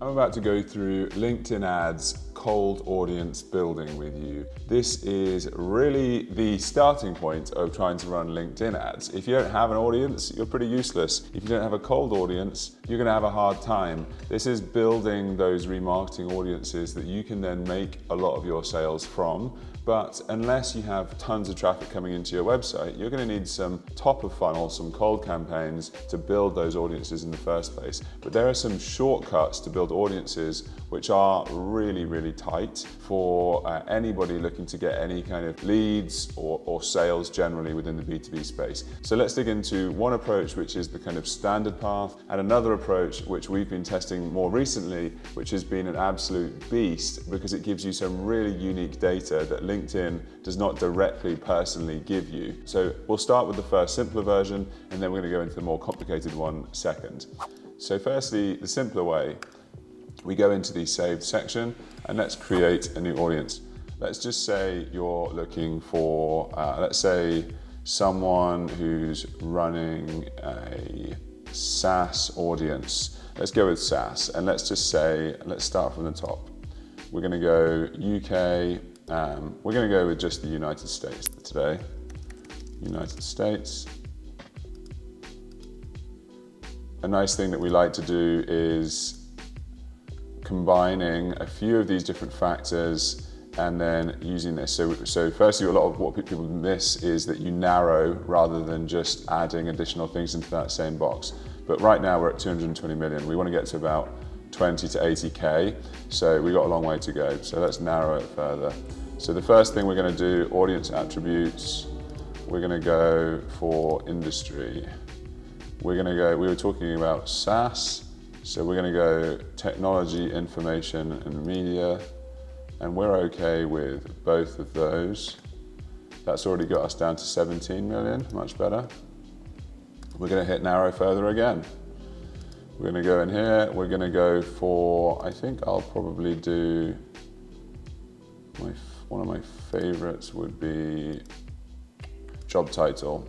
I'm about to go through LinkedIn ads cold audience building with you. This is really the starting point of trying to run LinkedIn ads. If you don't have an audience, you're pretty useless. If you don't have a cold audience, you're gonna have a hard time. This is building those remarketing audiences that you can then make a lot of your sales from. But unless you have tons of traffic coming into your website, you're going to need some top of funnel, some cold campaigns to build those audiences in the first place. But there are some shortcuts to build audiences which are really, really tight for anybody looking to get any kind of leads or sales generally within the B2B space. So let's dig into one approach, which is the kind of standard path, and another approach which we've been testing more recently, which has been an absolute beast because it gives you some really unique data that LinkedIn does not directly personally give you. So we'll start with the first simpler version, and then we're going to go into the more complicated one second. So firstly, the simpler way, we go into the saved section and let's create a new audience. Let's just say you're looking for, let's say someone who's running a SaaS audience. Let's go with SaaS, and let's just say, let's start from the top. We're going to go UK. We're going to go with just the United States today. United States. A nice thing that we like to do is combining a few of these different factors and then using this. So firstly, a lot of what people miss is that you narrow rather than just adding additional things into that same box. But right now we're at 220 million. We want to get to about 20 to 80K. So we've got a long way to go. So let's narrow it further. So the first thing we're going to do, audience attributes. We're going to go for industry. We were talking about SaaS. So we're going to go technology, information, and media. And we're okay with both of those. That's already got us down to 17 million, much better. We're going to hit narrow further again. We're going to go in here. We're going to go for, I think I'll probably do, one of my favorites would be job title.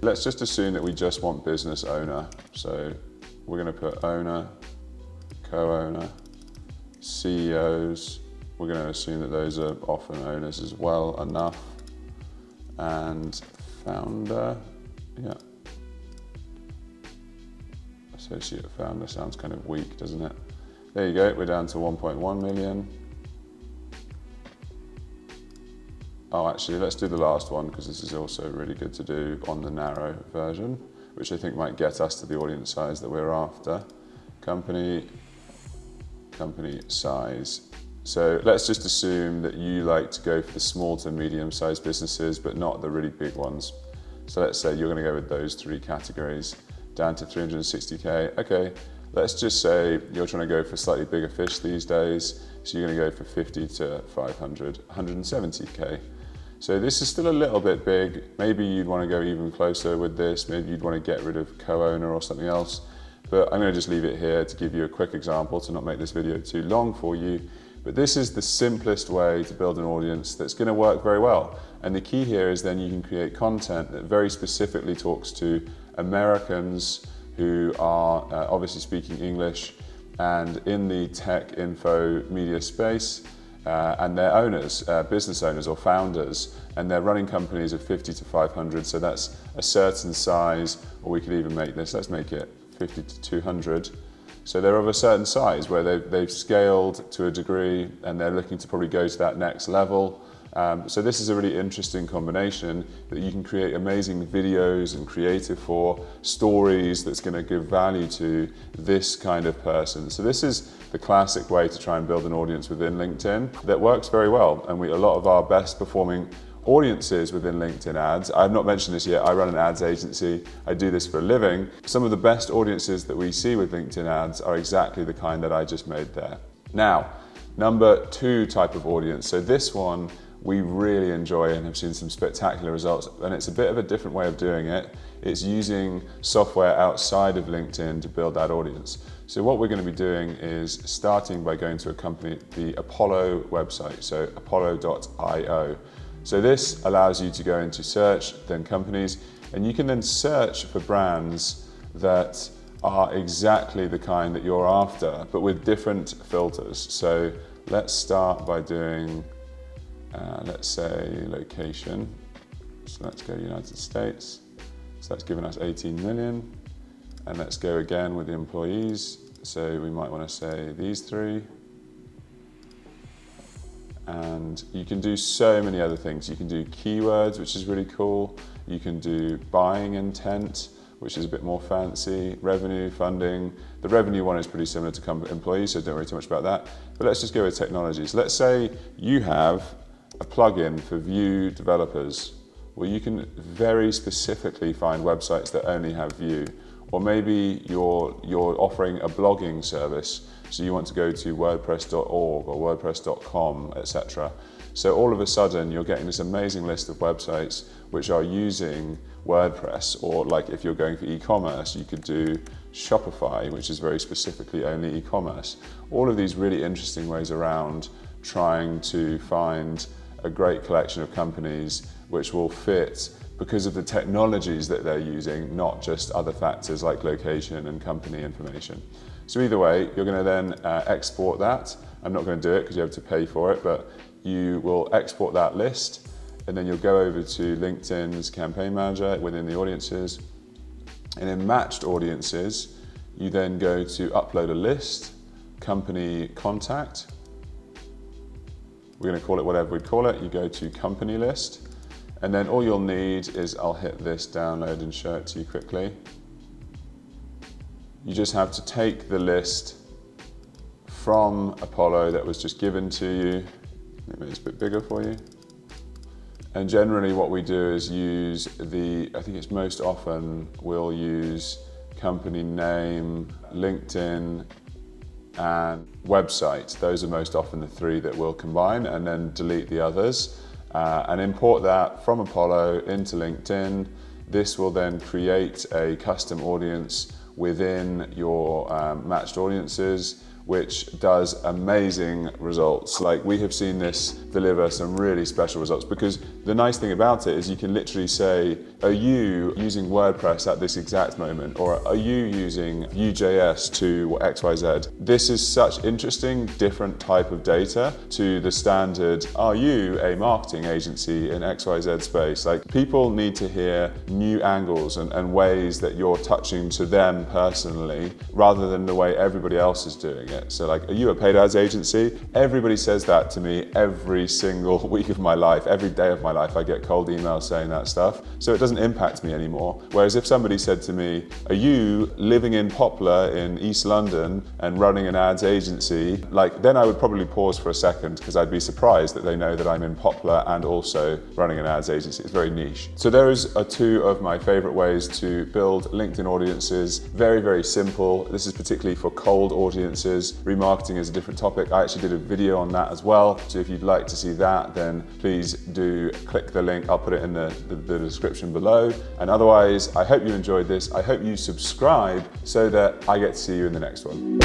Let's just assume that we just want business owner. So we're going to put owner, co-owner, CEOs. We're going to assume that those are often owners as well enough. And founder, yeah. Associate founder sounds kind of weak, doesn't it? There you go, we're down to 1.1 million. Oh, actually, let's do the last one because this is also really good to do on the narrow version, which I think might get us to the audience size that we're after. Company size. So let's just assume that you like to go for the small to medium-sized businesses, but not the really big ones. So let's say you're going to go with those three categories, down to 360K. Okay, let's just say you're trying to go for slightly bigger fish these days, so you're going to go for 50 to 500, 170K. So this is still a little bit big. Maybe you'd want to go even closer with this. Maybe you'd want to get rid of co-owner or something else. But I'm going to just leave it here to give you a quick example to not make this video too long for you. But this is the simplest way to build an audience that's going to work very well. And the key here is then you can create content that very specifically talks to Americans who are obviously speaking English and in the tech info media space. And they're owners, business owners or founders, and they're running companies of 50 to 500, so that's a certain size, or we could even make this, let's make it 50 to 200. So they're of a certain size where they've scaled to a degree and they're looking to probably go to that next level. So this is a really interesting combination that you can create amazing videos and creative for stories that's going to give value to this kind of person. So this is the classic way to try and build an audience within LinkedIn that works very well. And a lot of our best performing audiences within LinkedIn ads, I've not mentioned this yet, I run an ads agency, I do this for a living. Some of the best audiences that we see with LinkedIn ads are exactly the kind that I just made there. Now, number two type of audience. So this one, we really enjoy and have seen some spectacular results, and it's a bit of a different way of doing it. It's using software outside of LinkedIn to build that audience. So what we're going to be doing is starting by going to a company, the Apollo website, so apollo.io. So this allows you to go into search, then companies, and you can then search for brands that are exactly the kind that you're after, but with different filters. So let's start by doing, let's say, location. So let's go United States. So that's given us 18 million. And let's go again with the employees. So we might want to say these three. And you can do so many other things. You can do keywords, which is really cool. You can do buying intent, which is a bit more fancy. Revenue, funding. The revenue one is pretty similar to employees, so don't worry too much about that. But let's just go with technologies. Let's say you have a plugin for Vue developers, where you can very specifically find websites that only have Vue. Or maybe you're offering a blogging service, so you want to go to wordpress.org or wordpress.com, etc. So all of a sudden you're getting this amazing list of websites which are using WordPress, or like if you're going for e-commerce, you could do Shopify, which is very specifically only e-commerce. All of these really interesting ways around trying to find a great collection of companies which will fit because of the technologies that they're using, not just other factors like location and company information. So either way, you're going to then export that. I'm not going to do it because you have to pay for it, but you will export that list, and then you'll go over to LinkedIn's Campaign Manager within the audiences. And in matched audiences, you then go to upload a list, company contact. We're going to call it whatever we call it. You go to company list. And then all you'll need is, I'll hit this download and show it to you quickly. You just have to take the list from Apollo that was just given to you. Maybe it's a bit bigger for you. And generally what we do is use I think it's most often, we'll use company name, LinkedIn, and website. Those are most often the three that we'll combine, and then delete the others. And import that from Apollo into LinkedIn. This will then create a custom audience within your matched audiences, which does amazing results. Like, we have seen this deliver some really special results, because the nice thing about it is you can literally say, are you using WordPress at this exact moment? Or are you using Vue.js to XYZ? This is such interesting, different type of data to the standard, are you a marketing agency in XYZ space? Like, people need to hear new angles and ways that you're touching to them personally, rather than the way everybody else is doing it. So like, are you a paid ads agency? Everybody says that to me every single week of my life. Every day of my life I get cold emails saying that stuff. So it doesn't impact me anymore. Whereas if somebody said to me, are you living in Poplar in East London and running an ads agency? Like, then I would probably pause for a second, because I'd be surprised that they know that I'm in Poplar and also running an ads agency. It's very niche. So those are two of my favorite ways to build LinkedIn audiences. Very, very simple. This is particularly for cold audiences. Remarketing is a different topic. I actually did a video on that as well. So if you'd like to see that, then please do click the link. I'll put it in the description below. And otherwise, I hope you enjoyed this. I hope you subscribe so that I get to see you in the next one.